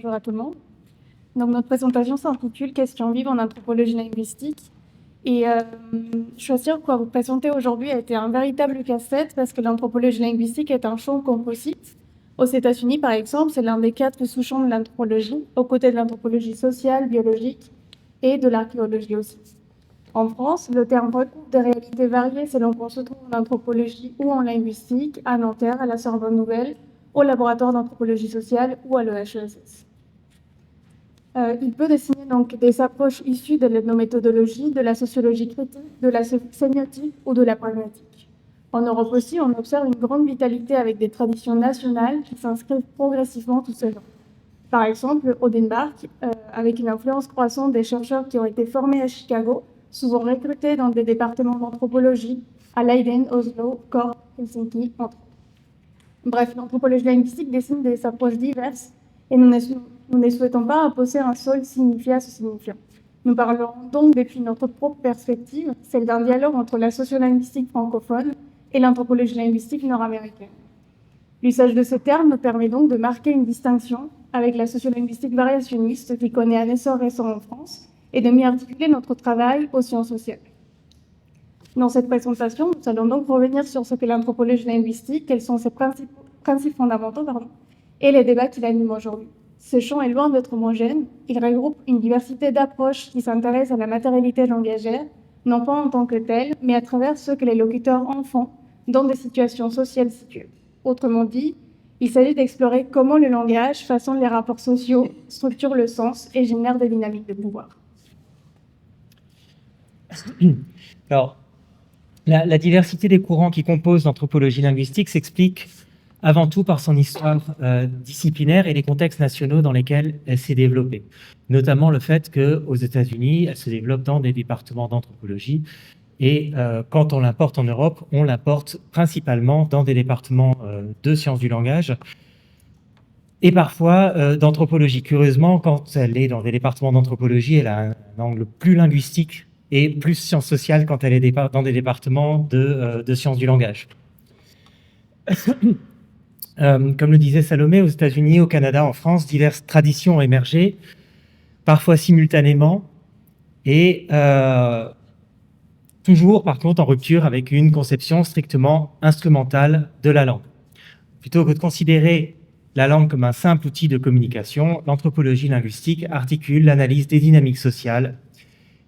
bonjour à tout le monde. Donc notre présentation s'intitule Questions vives en anthropologie linguistique. Et choisir quoi vous présenter aujourd'hui a été un véritable casse-tête parce que l'anthropologie linguistique est un champ composite. Aux États-Unis, par exemple, c'est l'un des 4 sous-champs de l'anthropologie, aux côtés de l'anthropologie sociale, biologique et de l'archéologie aussi. En France, le terme regroupe des réalités variées selon qu'on se trouve en anthropologie ou en linguistique, à Nanterre, à la Sorbonne Nouvelle, au laboratoire d'anthropologie sociale ou à l'EHESS. Il peut dessiner donc des approches issues de l'ethnométhodologie, de la sociologie critique, de la sémiotique ou de la pragmatique. En Europe aussi, on observe une grande vitalité avec des traditions nationales qui s'inscrivent progressivement tout seul. Par exemple, au Danemark, avec une influence croissante des chercheurs qui ont été formés à Chicago, souvent recrutés dans des départements d'anthropologie, à Leiden, Oslo, Cork, Helsinki, entre autres. Bref, l'anthropologie linguistique dessine des approches diverses et nous ne souhaitons pas imposer un seul signifié à ce signifiant. Nous parlons donc depuis notre propre perspective, celle d'un dialogue entre la sociolinguistique francophone et l'anthropologie linguistique nord-américaine. L'usage de ce terme nous permet donc de marquer une distinction avec la sociolinguistique variationniste qui connaît un essor récent en France et de mieux articuler notre travail aux sciences sociales. Dans cette présentation, nous allons donc revenir sur ce qu'est l'anthropologie linguistique, quels sont ses principes fondamentaux, et les débats qui l'animent aujourd'hui. Ce champ est loin d'être homogène, il regroupe une diversité d'approches qui s'intéressent à la matérialité langagière, non pas en tant que telle, mais à travers ce que les locuteurs en font dans des situations sociales situées. Autrement dit, il s'agit d'explorer comment le langage façonne les rapports sociaux, structure le sens et génère des dynamiques de pouvoir. Alors, la diversité des courants qui composent l'anthropologie linguistique s'explique avant tout par son histoire disciplinaire et les contextes nationaux dans lesquels elle s'est développée. Notamment le fait qu'aux États-Unis, elle se développe dans des départements d'anthropologie et quand on l'importe en Europe, on l'importe principalement dans des départements de sciences du langage et parfois d'anthropologie. Curieusement, quand elle est dans des départements d'anthropologie, elle a un angle plus linguistique et plus sciences sociales quand elle est dans des départements de sciences du langage. Comme le disait Salomé, aux États-Unis, au Canada, en France, diverses traditions ont émergé, parfois simultanément, et toujours, par contre, en rupture avec une conception strictement instrumentale de la langue. Plutôt que de considérer la langue comme un simple outil de communication, l'anthropologie linguistique articule l'analyse des dynamiques sociales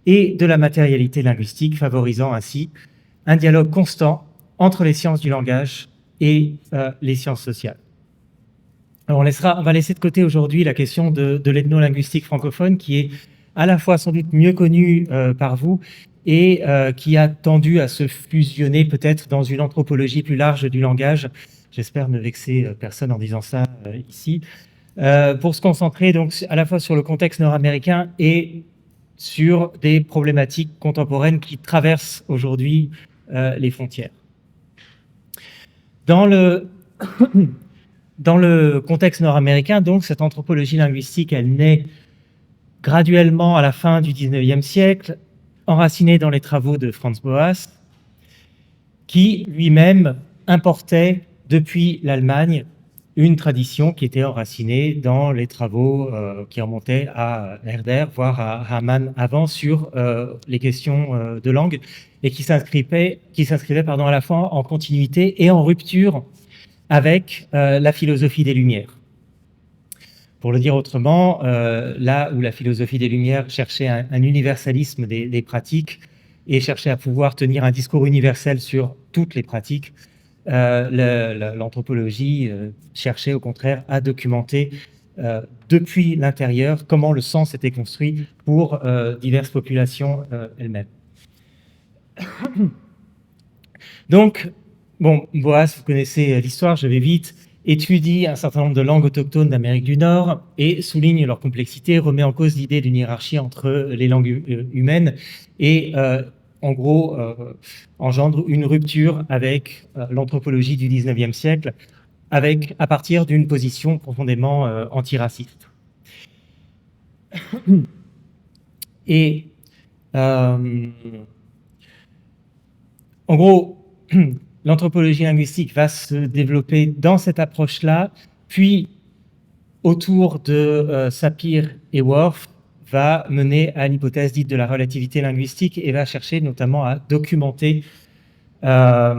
et de la matérialité linguistique, favorisant ainsi un dialogue constant entre les sciences du langage et les sciences sociales. Alors on va laisser de côté aujourd'hui la question de l'ethnolinguistique francophone, qui est à la fois sans doute mieux connue par vous et qui a tendu à se fusionner peut-être dans une anthropologie plus large du langage. J'espère ne vexer personne en disant ça ici. Pour se concentrer donc à la fois sur le contexte nord-américain et sur des problématiques contemporaines qui traversent aujourd'hui les frontières. Dans le contexte nord-américain, donc, cette anthropologie linguistique, elle naît graduellement à la fin du XIXe siècle, enracinée dans les travaux de Franz Boas, qui lui-même importait depuis l'Allemagne une tradition qui était enracinée dans les travaux qui remontaient à Herder, voire à Hamann avant, sur les questions de langue, et qui s'inscrivait à la fois en continuité et en rupture avec la philosophie des Lumières. Pour le dire autrement, là où la philosophie des Lumières cherchait un universalisme des pratiques et cherchait à pouvoir tenir un discours universel sur toutes les pratiques, l'anthropologie cherchait au contraire à documenter depuis l'intérieur comment le sens était construit pour diverses populations elles-mêmes. Donc, bon, Boas, vous connaissez l'histoire, je vais vite, étudie un certain nombre de langues autochtones d'Amérique du Nord et souligne leur complexité, remet en cause l'idée d'une hiérarchie entre les langues humaines et en gros, engendre une rupture avec l'anthropologie du XIXe siècle, à partir d'une position profondément antiraciste. Et en gros, l'anthropologie linguistique va se développer dans cette approche-là, puis autour de Sapir et Worf, va mener à l'hypothèse dite de la relativité linguistique et va chercher notamment à documenter, la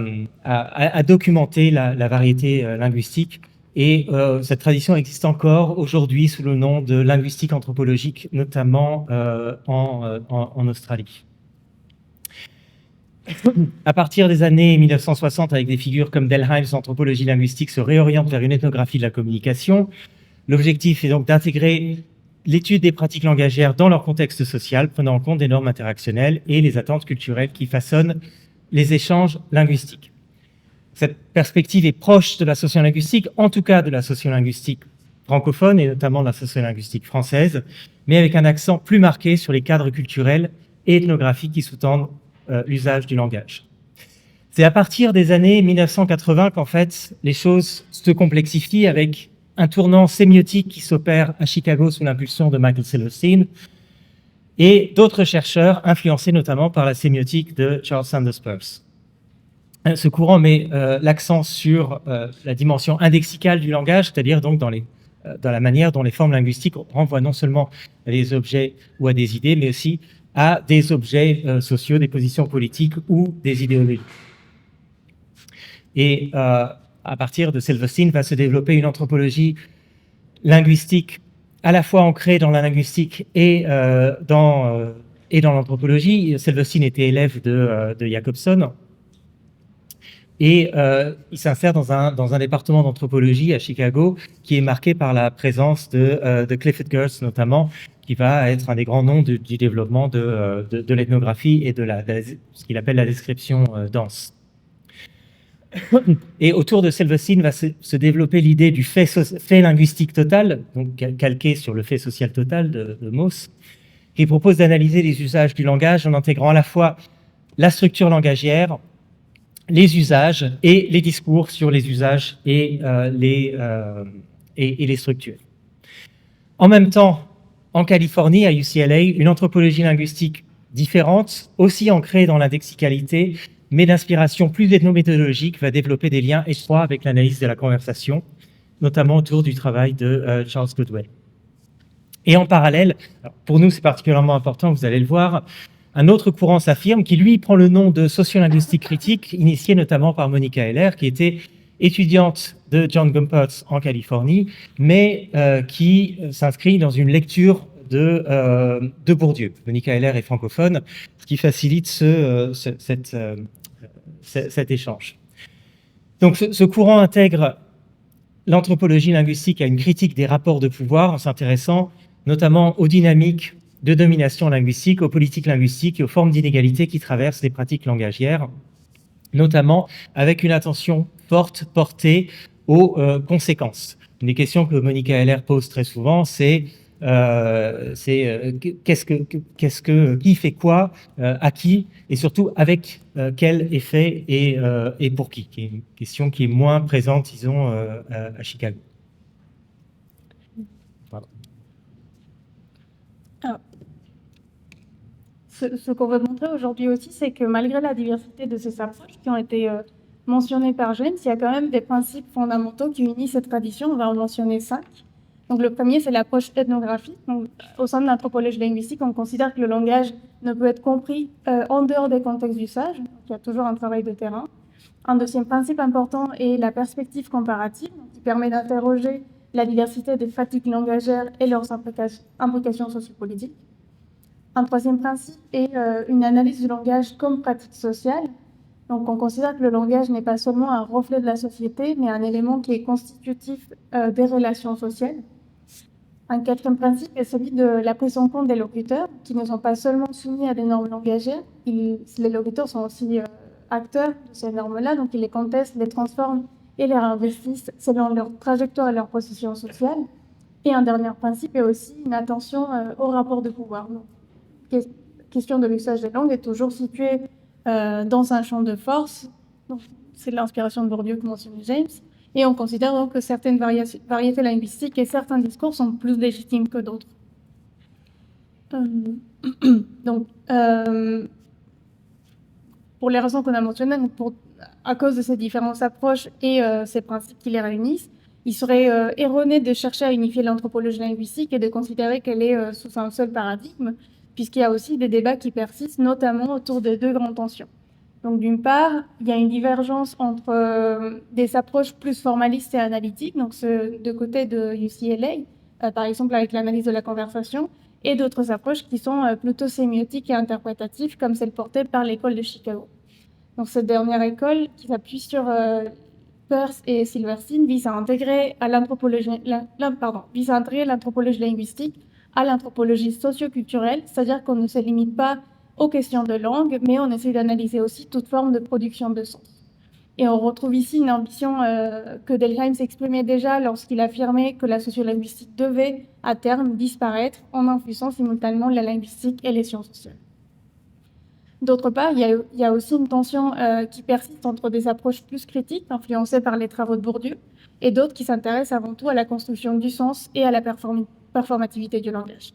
variété linguistique. Et cette tradition existe encore aujourd'hui sous le nom de linguistique anthropologique, notamment en Australie. À partir des années 1960, avec des figures comme Delheims, l'anthropologie linguistique se réoriente vers une ethnographie de la communication. L'objectif est donc d'intégrer l'étude des pratiques langagières dans leur contexte social, prenant en compte des normes interactionnelles et les attentes culturelles qui façonnent les échanges linguistiques. Cette perspective est proche de la sociolinguistique, en tout cas de la sociolinguistique francophone et notamment de la sociolinguistique française, mais avec un accent plus marqué sur les cadres culturels et ethnographiques qui sous-tendent l'usage du langage. C'est à partir des années 1980 qu'en fait les choses se complexifient avec un tournant sémiotique qui s'opère à Chicago sous l'impulsion de Michael Silverstein et d'autres chercheurs influencés notamment par la sémiotique de Charles Sanders Peirce. Ce courant met l'accent sur la dimension indexicale du langage, c'est-à-dire donc dans la manière dont les formes linguistiques renvoient non seulement à des objets ou à des idées, mais aussi à des objets sociaux, des positions politiques ou des idéologies. Et à partir de Silverstein va se développer une anthropologie linguistique à la fois ancrée dans la linguistique et dans l'anthropologie. Silverstein était élève de Jacobson et il s'insère dans un département d'anthropologie à Chicago qui est marqué par la présence de Clifford Geertz notamment, qui va être un des grands noms du développement de l'ethnographie et de ce qu'il appelle la description dense. Et autour de Silverstein va se développer l'idée du fait linguistique total, donc calqué sur le fait social total de Mauss, qui propose d'analyser les usages du langage en intégrant à la fois la structure langagière, les usages et les discours sur les usages et les structures. En même temps, en Californie, à UCLA, une anthropologie linguistique différente, aussi ancrée dans l'indexicalité, mais d'inspiration plus ethnométhodologique, va développer des liens étroits avec l'analyse de la conversation, notamment autour du travail de Charles Goodway. Et en parallèle, pour nous c'est particulièrement important, vous allez le voir, un autre courant s'affirme qui lui prend le nom de sociolinguistique critique, initié notamment par Monica Heller, qui était étudiante de John Gumperz en Californie, mais qui s'inscrit dans une lecture de Bourdieu. Monica Heller est francophone, ce qui facilite cet échange. Donc ce courant intègre l'anthropologie linguistique à une critique des rapports de pouvoir en s'intéressant notamment aux dynamiques de domination linguistique, aux politiques linguistiques et aux formes d'inégalité qui traversent les pratiques langagières, notamment avec une attention forte portée aux conséquences. Une des questions que Monica Heller pose très souvent, c'est qui fait quoi, à qui, et surtout avec quel effet et pour qui est une question qui est moins présente, disons, à Chicago. Pardon. Alors, ce qu'on veut montrer aujourd'hui aussi, c'est que malgré la diversité de ces approches qui ont été mentionnées par James, il y a quand même des principes fondamentaux qui unissent cette tradition. On va en mentionner 5. Donc, le premier, c'est l'approche ethnographique. Donc, au sein de l'anthropologie linguistique, on considère que le langage ne peut être compris en dehors des contextes d'usage. Il y a toujours un travail de terrain. Un deuxième principe important est la perspective comparative, qui permet d'interroger la diversité des pratiques langagères et leurs implications sociopolitiques. Un troisième principe est une analyse du langage comme pratique sociale. Donc, on considère que le langage n'est pas seulement un reflet de la société, mais un élément qui est constitutif des relations sociales. Un quatrième principe est celui de la prise en compte des locuteurs, qui ne sont pas seulement soumis à des normes langagères. Les locuteurs sont aussi acteurs de ces normes-là, donc ils les contestent, les transforment et les réinvestissent selon leur trajectoire et leur position sociale. Et un dernier principe est aussi une attention au rapport de pouvoir. Donc, question de l'usage des langues est toujours située dans un champ de force. C'est l'inspiration de Bourdieu que mentionne James. Et on considère donc que certaines variétés linguistiques et certains discours sont plus légitimes que d'autres. Donc, pour les raisons qu'on a mentionnées, à cause de ces différentes approches et ces principes qui les réunissent, Il serait erroné de chercher à unifier l'anthropologie linguistique et de considérer qu'elle est sous un seul paradigme, puisqu'il y a aussi des débats qui persistent, notamment autour de deux grandes tensions. Donc d'une part, il y a une divergence entre des approches plus formalistes et analytiques, donc ceux de côté de UCLA, par exemple avec l'analyse de la conversation, et d'autres approches qui sont plutôt sémiotiques et interprétatives, comme celle portée par l'école de Chicago. Donc cette dernière école, qui s'appuie sur Peirce et Silverstein, vise à intégrer l'anthropologie linguistique à l'anthropologie socio-culturelle, c'est-à-dire qu'on ne se limite pas aux questions de langue, mais on essaie d'analyser aussi toute forme de production de sens. Et on retrouve ici une ambition que Delheim s'exprimait déjà lorsqu'il affirmait que la sociolinguistique devait, à terme, disparaître en influençant simultanément la linguistique et les sciences sociales. D'autre part, il y a aussi une tension qui persiste entre des approches plus critiques, influencées par les travaux de Bourdieu, et d'autres qui s'intéressent avant tout à la construction du sens et à la performativité du langage.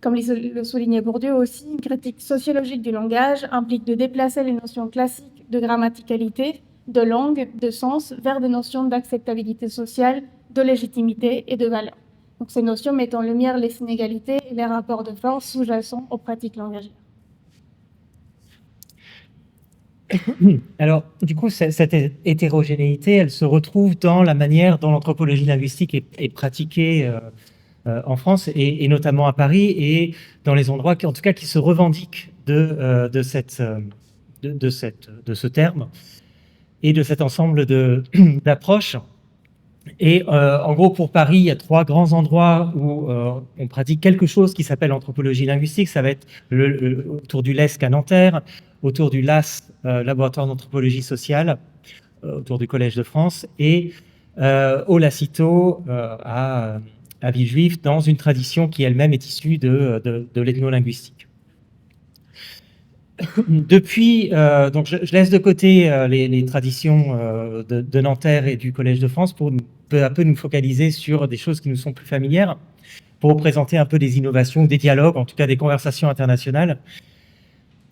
Comme le soulignait Bourdieu aussi, une critique sociologique du langage implique de déplacer les notions classiques de grammaticalité, de langue, de sens, vers des notions d'acceptabilité sociale, de légitimité et de valeur. Donc ces notions mettent en lumière les inégalités et les rapports de force sous-jacents aux pratiques langagères. Alors, du coup, cette hétérogénéité, elle se retrouve dans la manière dont l'anthropologie linguistique est pratiquée en France et notamment à Paris et dans les endroits qui, en tout cas, qui se revendiquent de ce terme et de cet ensemble d'approches. Et en gros, pour Paris, il y a 3 grands endroits où on pratique quelque chose qui s'appelle anthropologie linguistique. Ça va être autour du LESC à Nanterre, autour du LAS, laboratoire d'anthropologie sociale, autour du Collège de France, et au Lacito à Villejuif, dans une tradition qui elle-même est issue de l'ethnolinguistique. Depuis, donc je laisse de côté les traditions de Nanterre et du Collège de France pour peu à peu nous focaliser sur des choses qui nous sont plus familières, pour représenter un peu des innovations, des dialogues, en tout cas des conversations internationales.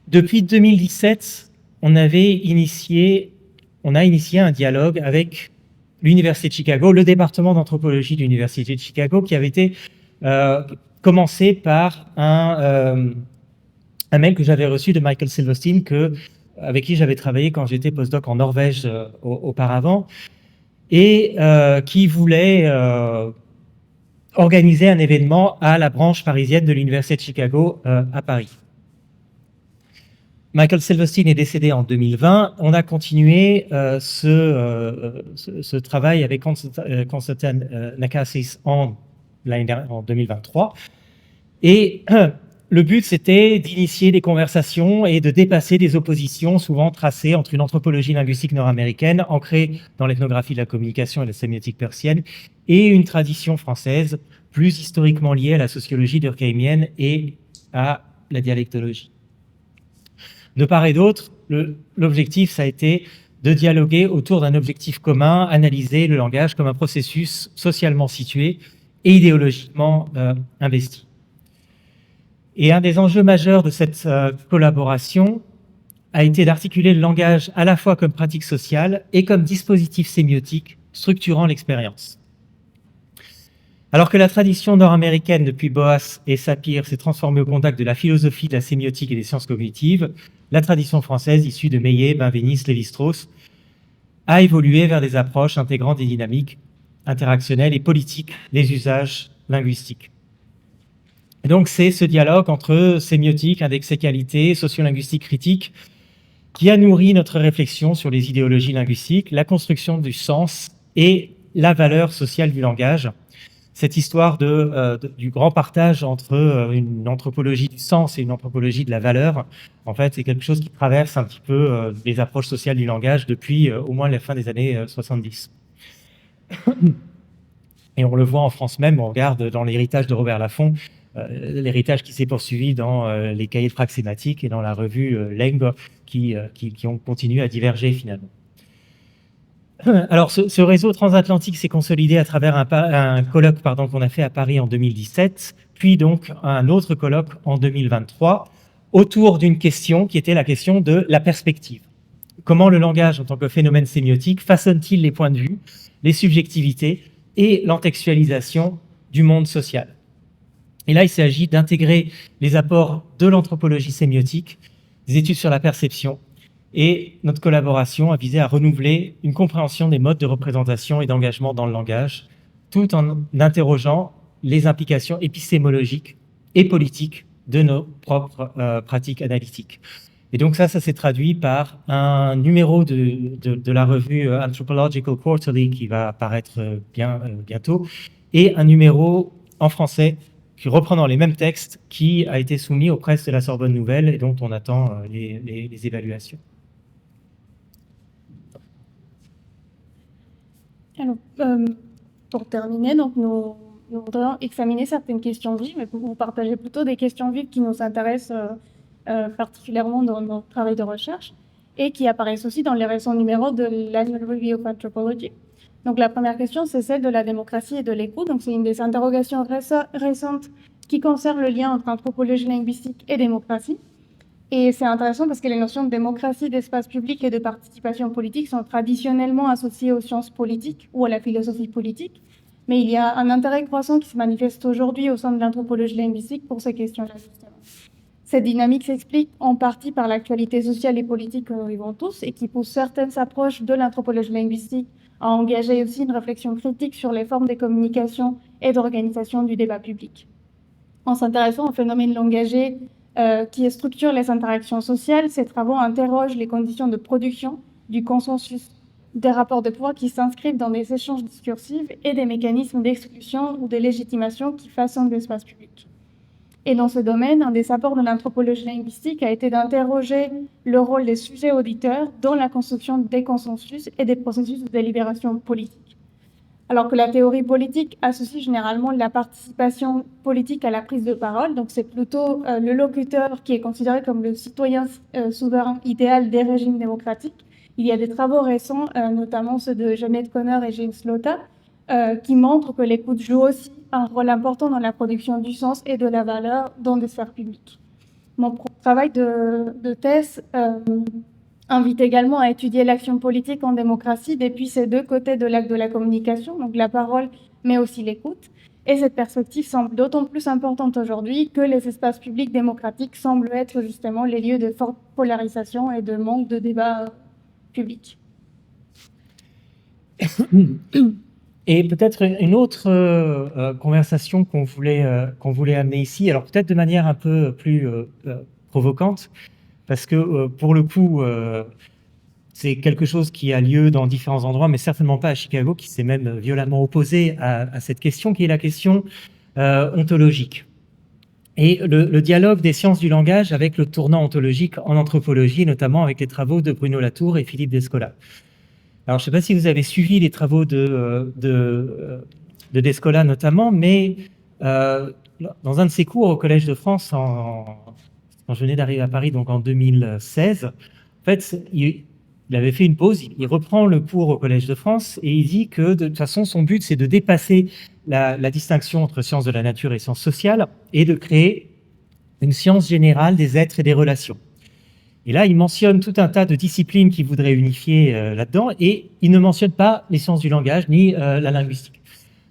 Depuis 2017, on a initié un dialogue avec l'Université de Chicago, le département d'anthropologie de l'Université de Chicago, qui avait été commencé par un mail que j'avais reçu de Michael Silverstein, avec qui j'avais travaillé quand j'étais postdoc en Norvège auparavant, et qui voulait organiser un événement à la branche parisienne de l'Université de Chicago à Paris. Michael Silverstein est décédé en 2020. On a continué ce travail avec Constantin Nakassis en 2023. Et le but, c'était d'initier des conversations et de dépasser des oppositions souvent tracées entre une anthropologie linguistique nord-américaine, ancrée dans l'ethnographie de la communication et la sémiotique persienne, et une tradition française plus historiquement liée à la sociologie durkheimienne et à la dialectologie. De part et d'autre, l'objectif, ça a été de dialoguer autour d'un objectif commun, analyser le langage comme un processus socialement situé et idéologiquement investi. Et un des enjeux majeurs de cette collaboration a été d'articuler le langage à la fois comme pratique sociale et comme dispositif sémiotique structurant l'expérience. Alors que la tradition nord-américaine depuis Boas et Sapir s'est transformée au contact de la philosophie, de la sémiotique et des sciences cognitives, la tradition française issue de Meillet, Benveniste, Lévi-Strauss a évolué vers des approches intégrant des dynamiques interactionnelles et politiques des usages linguistiques. Et donc c'est ce dialogue entre sémiotique, indexicalité, sociolinguistique critique qui a nourri notre réflexion sur les idéologies linguistiques, la construction du sens et la valeur sociale du langage. Cette histoire du grand partage entre une anthropologie du sens et une anthropologie de la valeur, en fait, c'est quelque chose qui traverse un petit peu les approches sociales du langage depuis au moins la fin des années 70. Et on le voit en France même, on regarde dans l'héritage de Robert Laffont, l'héritage qui s'est poursuivi dans les cahiers de praxématique et dans la revue Leng, qui ont continué à diverger finalement. Alors, ce réseau transatlantique s'est consolidé à travers un colloque qu'on a fait à Paris en 2017, puis donc un autre colloque en 2023, autour d'une question qui était la question de la perspective. Comment le langage, en tant que phénomène sémiotique, façonne-t-il les points de vue, les subjectivités et l'antextualisation du monde social. Et là, il s'agit d'intégrer les apports de l'anthropologie sémiotique, des études sur la perception, et notre collaboration a visé à renouveler une compréhension des modes de représentation et d'engagement dans le langage, tout en interrogeant les implications épistémologiques et politiques de nos propres pratiques analytiques. Et donc ça s'est traduit par un numéro de la revue Anthropological Quarterly qui va apparaître bientôt, et un numéro en français qui reprenant les mêmes textes, qui a été soumis aux presses de la Sorbonne Nouvelle et dont on attend les évaluations. Alors, pour terminer, donc nous voudrions examiner certaines questions vives, mais pour vous partager plutôt des questions vives qui nous intéressent particulièrement dans notre travail de recherche et qui apparaissent aussi dans les récents numéros de l'Annual Review of Anthropology. Donc la première question, c'est celle de la démocratie et de l'écoute. Donc c'est une des interrogations récentes qui concerne le lien entre anthropologie linguistique et démocratie. Et c'est intéressant parce que les notions de démocratie, d'espace public et de participation politique sont traditionnellement associées aux sciences politiques ou à la philosophie politique. Mais il y a un intérêt croissant qui se manifeste aujourd'hui au sein de l'anthropologie linguistique pour ces questions-là, justement. Cette dynamique s'explique en partie par l'actualité sociale et politique que nous vivons tous et qui pousse certaines approches de l'anthropologie linguistique à engager aussi une réflexion critique sur les formes de communication et d'organisation du débat public. En s'intéressant au phénomène langagier qui structure les interactions sociales, ces travaux interrogent les conditions de production du consensus des rapports de pouvoir qui s'inscrivent dans des échanges discursifs et des mécanismes d'exclusion ou de légitimation qui façonnent l'espace public. Et dans ce domaine, un des apports de l'anthropologie linguistique a été d'interroger le rôle des sujets auditeurs dans la construction des consensus et des processus de délibération politique. Alors que la théorie politique associe généralement la participation politique à la prise de parole, donc c'est plutôt le locuteur qui est considéré comme le citoyen souverain idéal des régimes démocratiques. Il y a des travaux récents, notamment ceux de Jeanette Conner et James Lotta, qui montrent que l'écoute joue aussi un rôle important dans la production du sens et de la valeur dans des sphères publiques. Mon travail de thèse invite également à étudier l'action politique en démocratie depuis ces deux côtés de l'acte de la communication, donc la parole, mais aussi l'écoute. Et cette perspective semble d'autant plus importante aujourd'hui que les espaces publics démocratiques semblent être justement les lieux de forte polarisation et de manque de débat public. Et peut-être une autre conversation qu'on voulait amener ici, alors peut-être de manière un peu plus provocante, parce que pour le coup, c'est quelque chose qui a lieu dans différents endroits, mais certainement pas à Chicago, qui s'est même violemment opposé à cette question, qui est la question ontologique. Et le dialogue des sciences du langage avec le tournant ontologique en anthropologie, notamment avec les travaux de Bruno Latour et Philippe Descola. Alors, je ne sais pas si vous avez suivi les travaux de Descola notamment, mais dans un de ses cours au Collège de France, quand je venais d'arriver à Paris, donc en 2016, en fait, il avait fait une pause, il reprend le cours au Collège de France et il dit que de toute façon, son but, c'est de dépasser la distinction entre sciences de la nature et sciences sociales et de créer une science générale des êtres et des relations. Et là, il mentionne tout un tas de disciplines qu'il voudrait unifier là-dedans, et il ne mentionne pas les sciences du langage ni la linguistique.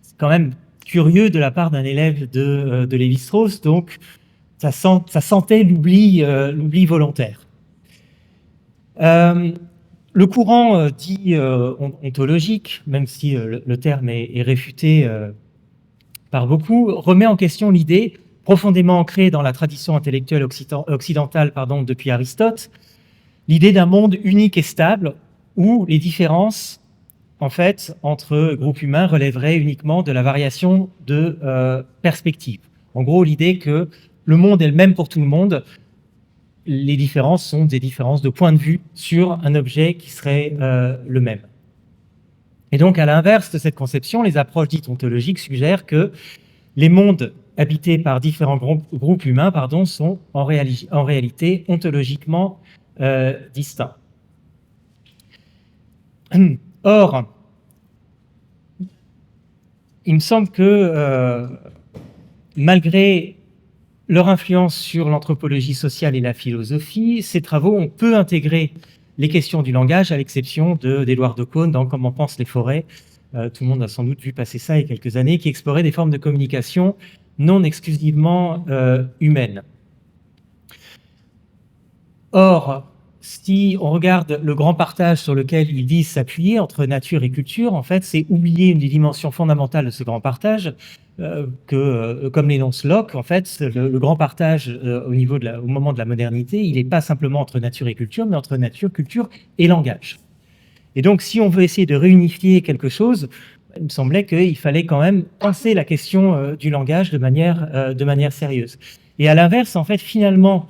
C'est quand même curieux de la part d'un élève de Lévi-Strauss, donc ça sentait l'oubli volontaire. Le courant dit ontologique, même si le terme est réfuté par beaucoup, remet en question l'idée profondément ancrée dans la tradition intellectuelle occidentale depuis Aristote, l'idée d'un monde unique et stable où les différences en fait, entre groupes humains relèveraient uniquement de la variation de perspective. En gros, l'idée que le monde est le même pour tout le monde, les différences sont des différences de point de vue sur un objet qui serait le même. Et donc, à l'inverse de cette conception, les approches dites ontologiques suggèrent que les mondes habités par différents groupes humains sont en réalité ontologiquement distincts. Or, il me semble que malgré leur influence sur l'anthropologie sociale et la philosophie, ces travaux ont peu intégré les questions du langage, à l'exception d'Édouard de Caunes dans Comment pensent les forêts, tout le monde a sans doute vu passer ça il y a quelques années, qui explorait des formes de communication non exclusivement humaines. Or, si on regarde le grand partage sur lequel ils disent s'appuyer entre nature et culture, en fait, c'est oublier une des dimensions fondamentales de ce grand partage, comme l'énonce Locke, en fait, le grand partage au moment de la modernité, il n'est pas simplement entre nature et culture, mais entre nature, culture et langage. Et donc, si on veut essayer de réunifier quelque chose, il me semblait qu'il fallait quand même penser la question du langage de manière sérieuse. Et à l'inverse, en fait, finalement,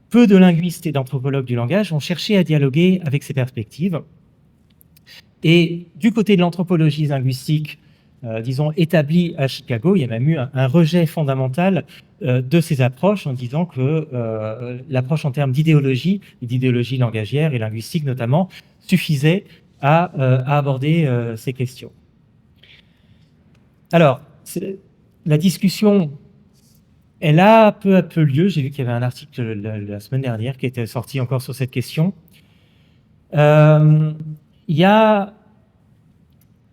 peu de linguistes et d'anthropologues du langage ont cherché à dialoguer avec ces perspectives. Et du côté de l'anthropologie linguistique, disons, établie à Chicago, il y a même eu un rejet fondamental de ces approches en disant que l'approche en termes d'idéologie langagière et linguistique notamment, suffisait à aborder ces questions. Alors, la discussion, elle a peu à peu lieu. J'ai vu qu'il y avait un article la semaine dernière qui était sorti encore sur cette question. Il y a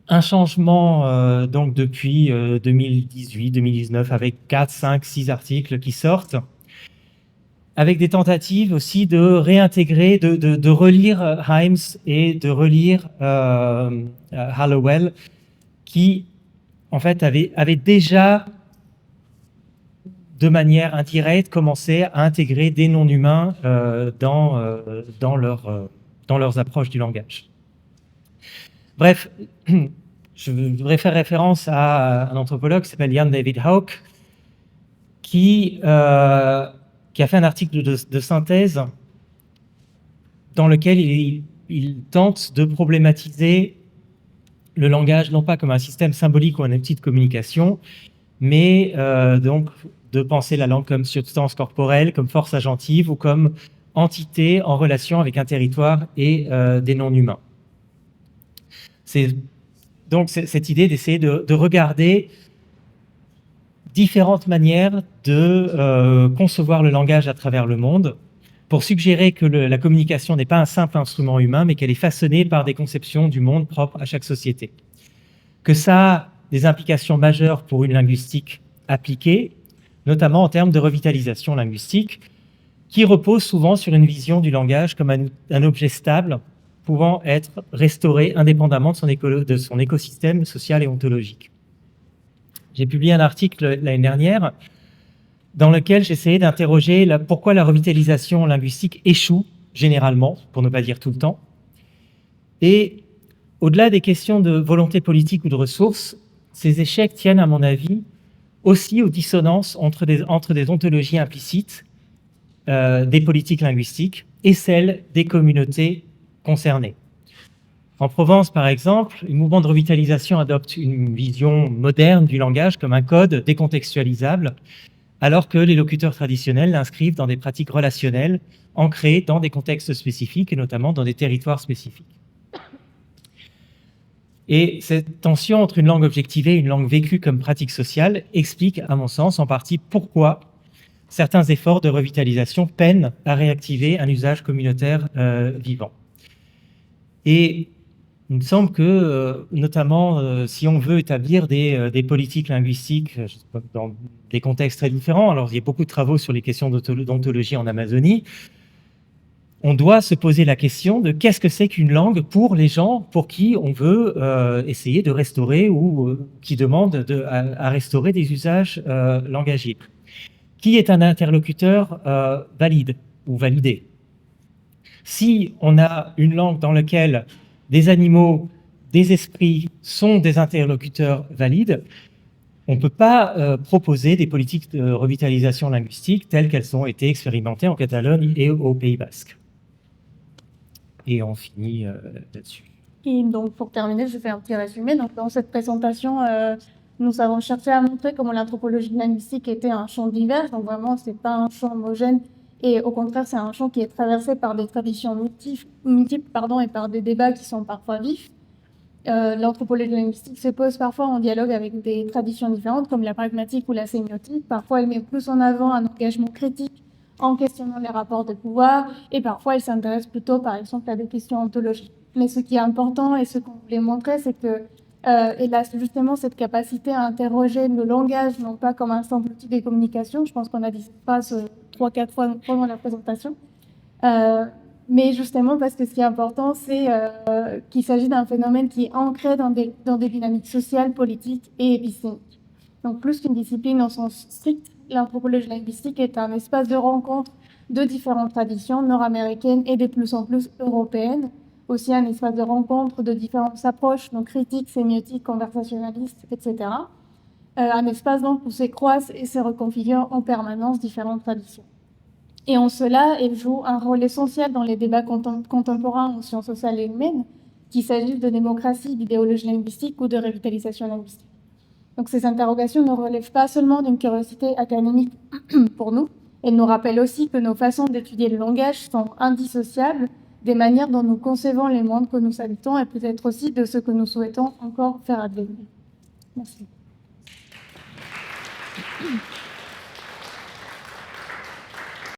un changement donc depuis 2018-2019 avec 4, 5, 6 articles qui sortent, avec des tentatives aussi de réintégrer, de relire Himes et de relire Hallowell, qui en fait avait déjà de manière indirecte commencé à intégrer des non-humains dans leurs approches du langage. Bref, je voudrais faire référence à un anthropologue qui s'appelle Jan David Hauck, qui a fait un article de synthèse dans lequel il tente de problématiser le langage, non pas comme un système symbolique ou un outil de communication, mais donc de penser la langue comme substance corporelle, comme force agentive ou comme entité en relation avec un territoire et des non-humains. C'est donc cette idée d'essayer de regarder différentes manières de concevoir le langage à travers le monde pour suggérer que la communication n'est pas un simple instrument humain, mais qu'elle est façonnée par des conceptions du monde propres à chaque société. Que ça a des implications majeures pour une linguistique appliquée, notamment en termes de revitalisation linguistique, qui repose souvent sur une vision du langage comme un objet stable pouvant être restauré indépendamment de son écosystème social et ontologique. J'ai publié un article l'année dernière dans lequel j'essayais d'interroger pourquoi la revitalisation linguistique échoue généralement, pour ne pas dire tout le temps. Et au-delà des questions de volonté politique ou de ressources, ces échecs tiennent, à mon avis, aussi aux dissonances entre des ontologies implicites des politiques linguistiques et celles des communautés concernées. En Provence, par exemple, le mouvement de revitalisation adopte une vision moderne du langage comme un code décontextualisable, alors que les locuteurs traditionnels l'inscrivent dans des pratiques relationnelles ancrées dans des contextes spécifiques et notamment dans des territoires spécifiques. Et cette tension entre une langue objectivée et une langue vécue comme pratique sociale explique, à mon sens, en partie pourquoi certains efforts de revitalisation peinent à réactiver un usage communautaire vivant. Et il me semble que, notamment, si on veut établir des politiques linguistiques dans des contextes très différents, alors il y a beaucoup de travaux sur les questions d'ontologie en Amazonie, on doit se poser la question de qu'est-ce que c'est qu'une langue pour les gens pour qui on veut essayer de restaurer ou qui demandent à restaurer des usages langagiers. Qui est un interlocuteur valide ou validé? Si on a une langue dans laquelle des animaux, des esprits sont des interlocuteurs valides, on ne peut pas proposer des politiques de revitalisation linguistique telles qu'elles ont été expérimentées en Catalogne et au Pays Basque. Et on finit là-dessus. Et donc, pour terminer, je fais un petit résumé. Donc, dans cette présentation, nous avons cherché à montrer comment l'anthropologie linguistique était un champ divers. Donc, vraiment, ce n'est pas un champ homogène. Et au contraire, c'est un champ qui est traversé par des traditions multiples et par des débats qui sont parfois vifs. L'anthropologie linguistique se pose parfois en dialogue avec des traditions différentes, comme la pragmatique ou la sémiotique. Parfois, elle met plus en avant un engagement critique en questionnant les rapports de pouvoir, et parfois, elle s'intéresse plutôt, par exemple, à des questions ontologiques. Mais ce qui est important et ce qu'on voulait montrer, c'est que Et là, justement, cette capacité à interroger le langage, non pas comme un simple outil de communication, je pense qu'on a dit ça 3-4 fois pendant la présentation, mais justement parce que ce qui est important, c'est qu'il s'agit d'un phénomène qui est ancré dans des dynamiques sociales, politiques et épistémiques. Donc plus qu'une discipline au sens strict, l'anthropologie linguistique est un espace de rencontre de différentes traditions nord-américaines et de plus en plus européennes, aussi un espace de rencontre de différentes approches, donc critiques, sémiotiques, conversationnalistes, etc. Un espace donc où s'écroissent et se reconfigurent en permanence différentes traditions. Et en cela, elle joue un rôle essentiel dans les débats contemporains en sciences sociales et humaines, qu'il s'agisse de démocratie, d'idéologie linguistique ou de revitalisation linguistique. Donc ces interrogations ne relèvent pas seulement d'une curiosité académique pour nous, elles nous rappellent aussi que nos façons d'étudier le langage sont indissociables des manières dont nous concevons les mondes que nous habitons et peut-être aussi de ce que nous souhaitons encore faire advenir. Merci.